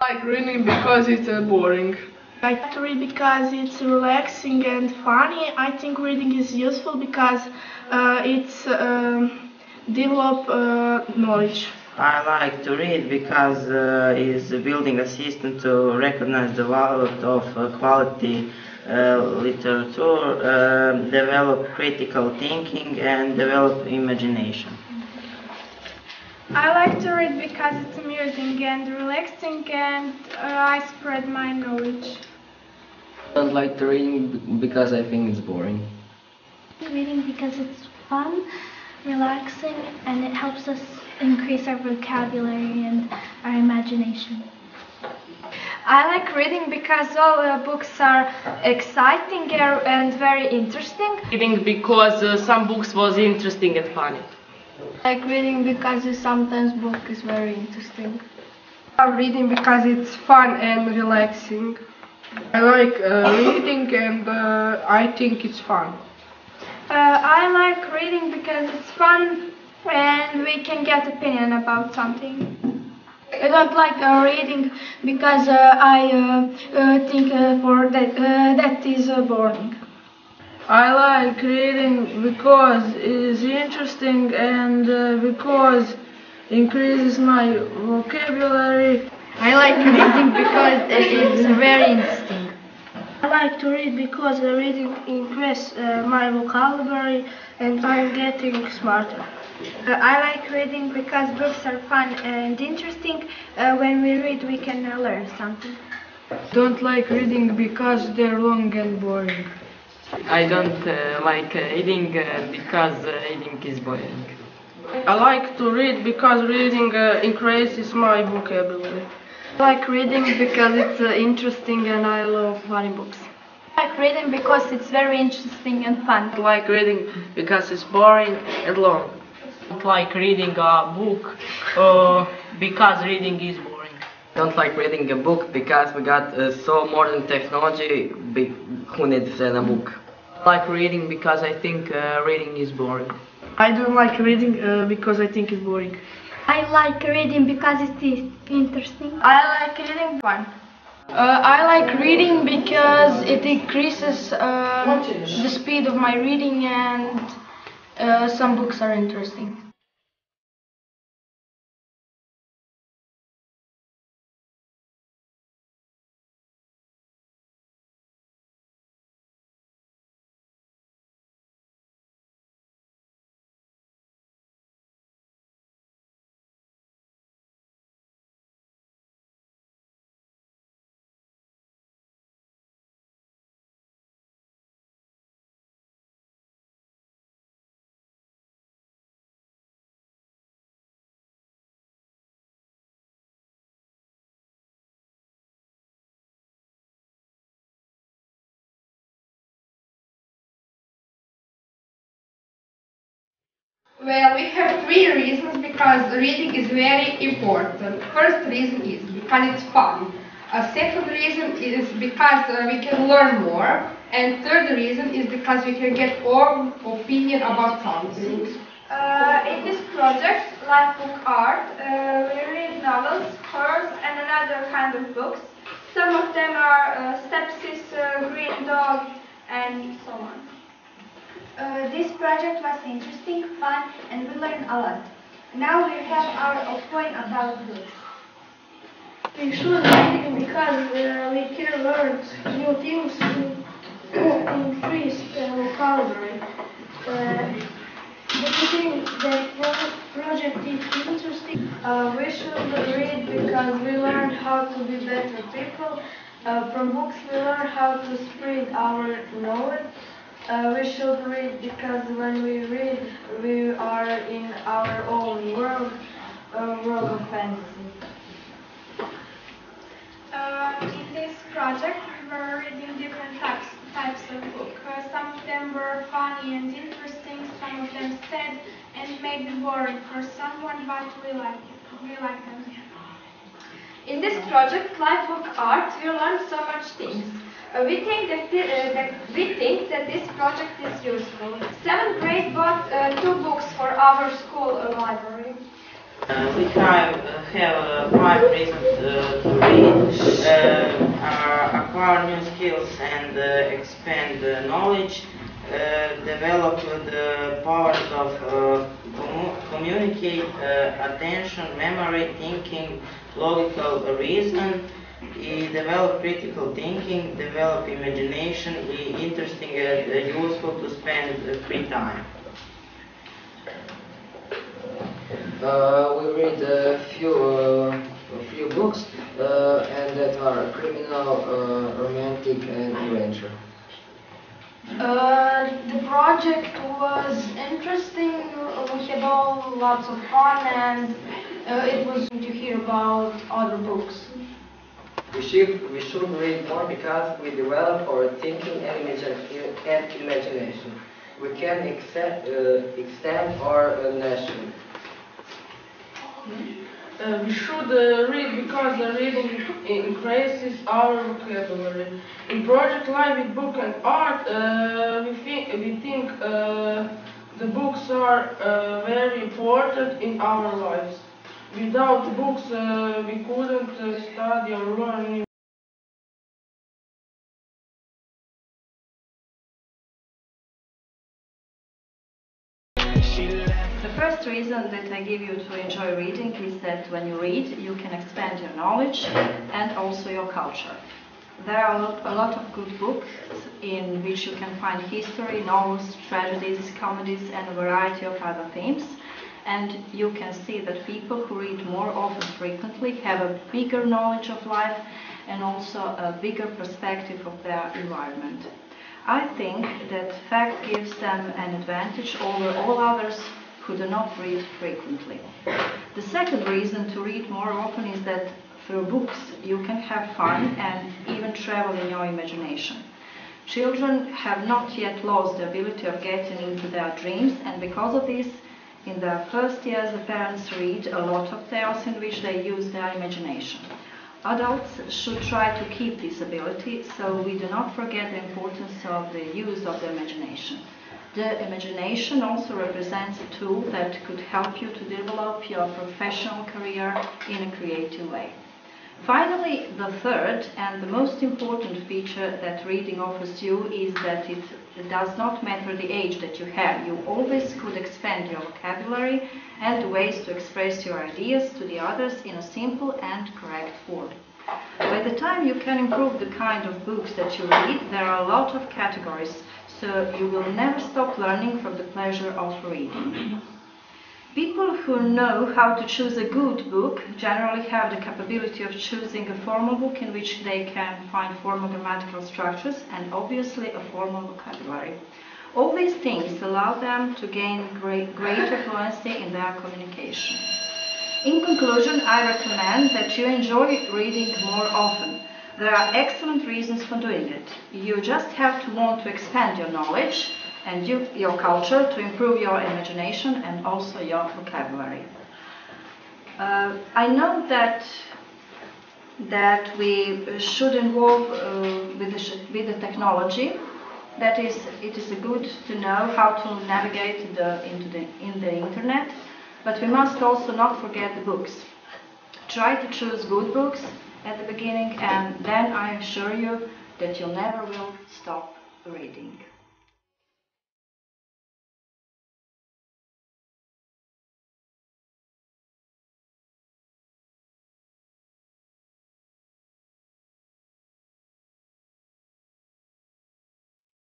I like reading because it's boring. I like to read because it's relaxing and funny. I think reading is useful because it's develop knowledge. I like to read because it's building a system to recognize the value of quality literature, develop critical thinking, and develop imagination. I like to read because it's amusing and relaxing, and I spread my knowledge. I don't like to reading because I think it's boring. Reading because it's fun, relaxing, and it helps us increase our vocabulary and our imagination. I like reading because all books are exciting and very interesting. Reading because some books was interesting and funny. I like reading because sometimes book is very interesting. I like reading because it's fun and relaxing. I like reading and I think it's fun. I like reading because it's fun and we can get opinion about something. I don't like reading because I think that is boring. I like reading because it's interesting and because increases my vocabulary. I like reading because it's very interesting. I like to read because reading increases my vocabulary and I'm getting smarter. I like reading because books are fun and interesting. When we read, we can learn something. Don't like reading because they're long and boring. I don't like reading because reading is boring. I like to read because reading increases my vocabulary. I like reading because it's interesting and I love funny books. I like reading because it's very interesting and fun. I like reading because it's boring and long. I don't like reading a book because reading is boring. I don't like reading a book because we got so modern technology who needs a book. I like reading because I think reading is boring. I don't like reading because I think it's boring. I like reading because it is interesting. I like reading fun. I like reading because it increases the speed of my reading and some books are interesting. Well, we have three reasons because reading is very important. First reason is because it's fun. A second reason is because we can learn more. And third reason is because we can get our opinion about something. In this project, like book art, we read novels, horrors, and another kind of books. Some of them are Stepsister, Green Dog, and so on. This project was interesting, fun, and we learned a lot. Now we have our opinion about books. We should read because we can learn new things to increase vocabulary. But we think that project is interesting. We should read because we learn how to be better people. From books we learn how to spread our knowledge. We should read because when we read, we are in our own world, a world of fantasy. In this project, we were reading different types of books. Some of them were funny and interesting, some of them sad and maybe boring for someone, but we like them. In this project, like book art, we learned so much things. We think that this project is useful. 7th grade bought 2 books for our school library. We have 5 reasons to read: acquire new skills and expand knowledge, develop the powers of communicate, attention, memory, thinking, logical reason, develop critical thinking, develop imagination, interesting and useful to spend free time. We read a few books and that are criminal, romantic and adventure. The project was interesting. We had all lots of fun, and it was to hear about other books. We should read more because we develop our thinking and imagination. We can extend our nation. We should read because reading increases our vocabulary. In project like with book and art, we think the books are very important in our lives. Without books, we couldn't study or learn. The first reason that I give you to enjoy reading is that when you read, you can expand your knowledge and also your culture. There are a lot of good books in which you can find history, novels, tragedies, comedies, and a variety of other themes. And you can see that people who read more often frequently have a bigger knowledge of life and also a bigger perspective of their environment. I think that fact gives them an advantage over all others who do not read frequently. The second reason to read more often is that through books you can have fun and even travel in your imagination. Children have not yet lost the ability of getting into their dreams, and because of this, in their first years the parents read a lot of tales in which they use their imagination. Adults should try to keep this ability so we do not forget the importance of the use of the imagination. The imagination also represents a tool that could help you to develop your professional career in a creative way. Finally, the third and the most important feature that reading offers you is that it does not matter the age that you have. You always could expand your vocabulary and ways to express your ideas to the others in a simple and correct form. By the time you can improve the kind of books that you read, there are a lot of categories, so you will never stop learning from the pleasure of reading. People who know how to choose a good book generally have the capability of choosing a formal book in which they can find formal grammatical structures and obviously a formal vocabulary. All these things allow them to gain greater fluency in their communication. In conclusion, I recommend that you enjoy reading more often. There are excellent reasons for doing it. You just have to want to expand your knowledge and your culture to improve your imagination and also your vocabulary. I know that we should involve with the technology. That is, it is good to know how to navigate in the internet, but we must also not forget the books. Try to choose good books at the beginning, and then I assure you that you never will stop reading.